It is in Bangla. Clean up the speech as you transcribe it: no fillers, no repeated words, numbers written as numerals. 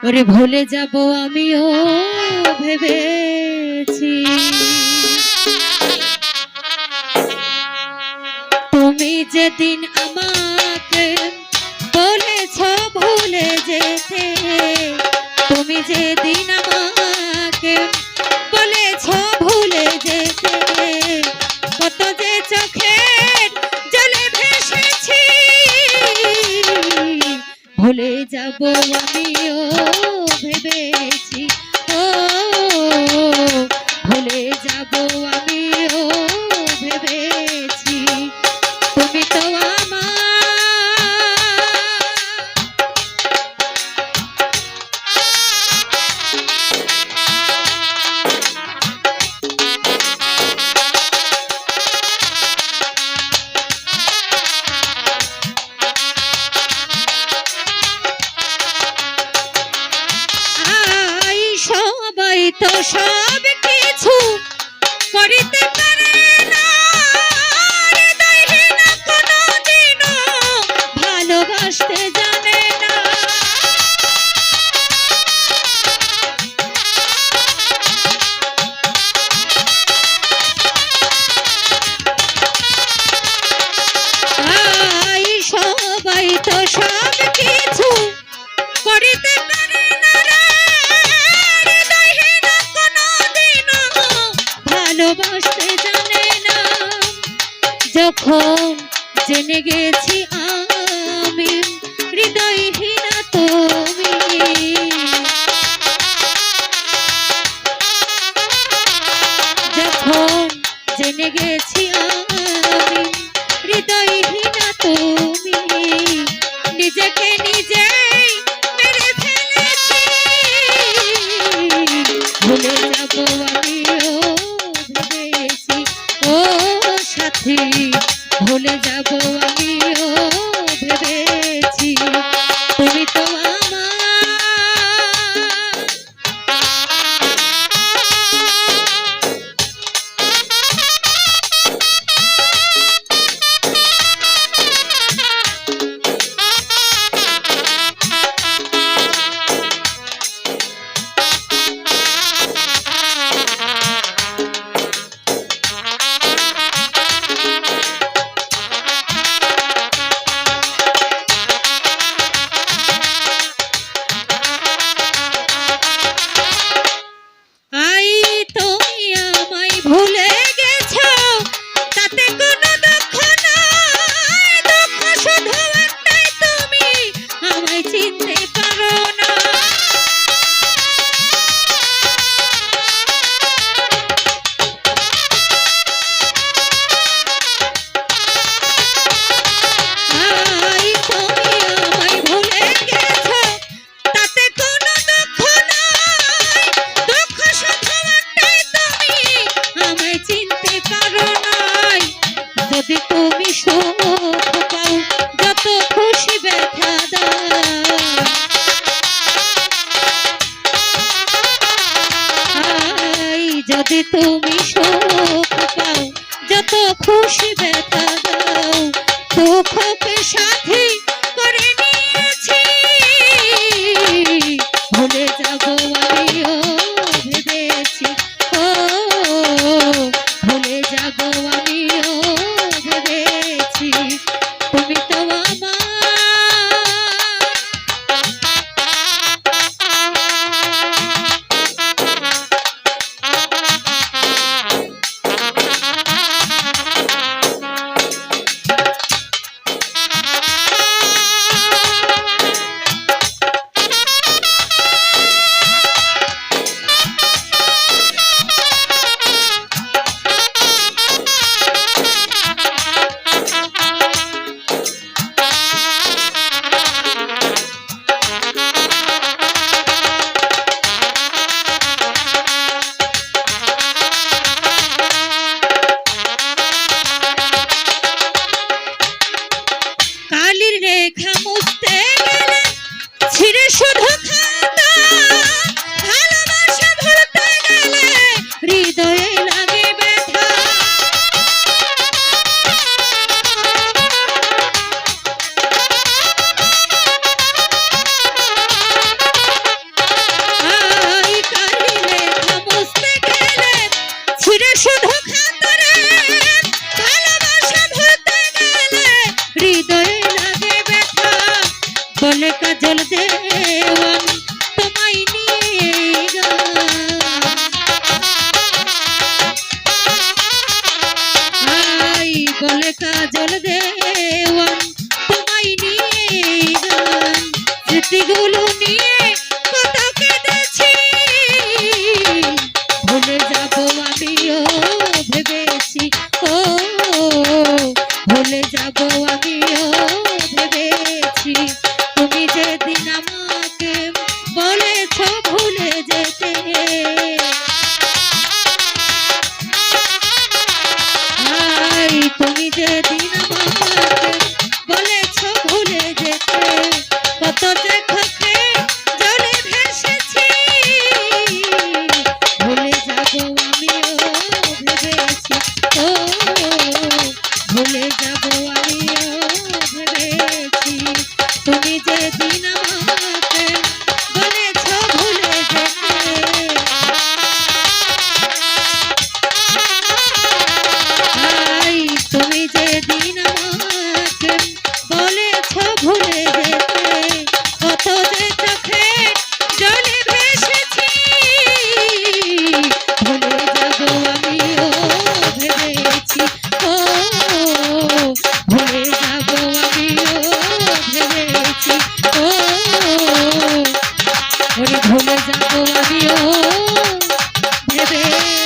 ওরে ভুলে যাব আমিও ভেবেছি তুমি যেদিন আমাকে বলেছ ভুলে যেতে তুমি যেদিন আমাকে বলেছ ভুলে যেতে কত যে চোখের জলে ভেসেছি ভুলে যাব আমিও ভেবেছি ও ভুলে যাব আমিও ভেবেছি তুমি তো সবাই তো সব কিছু করিতে পারে না হৃদয়হীন কোনোদিনও ভালোবাসতে জানে না সবাই তো সব কিছু করিতে পারে না ভালোবাসতে জানে না যখন জেনে গেছি আমি হৃদয়হীনা তুমি যখন জেনে গেছি আমি হৃদয়হীনা তুমি নিজেকে নিজেই মেরে ফেলেছি ভুলে যাব আমিও সাথী ভুলে যাব আমিও ভেবেছি তুমি তো ভুলে গেছো তাতে কোনো দুঃখ নাই দুঃখ শুধু একটাই তুমি আমায় চিনতে পারো না তুমি আমায় ভুলে গেছো তাতে কোনো দুঃখ নাই দুঃখ শুধু একটাই তুমি আমায় চিনতে পারো নাই যদি তুমি সুখ পাও যত খুশি ব্যথা দাও যদি তুমি সুখ পাও যত খুশি ব্যথা দাও দুঃখকে সাথী করে নিয়েছি ভুলে যাব আমিও ভেবেছি ও ভুলে যাব আমিও ভেবেছি তুমি তো আমিও ভেবেছি।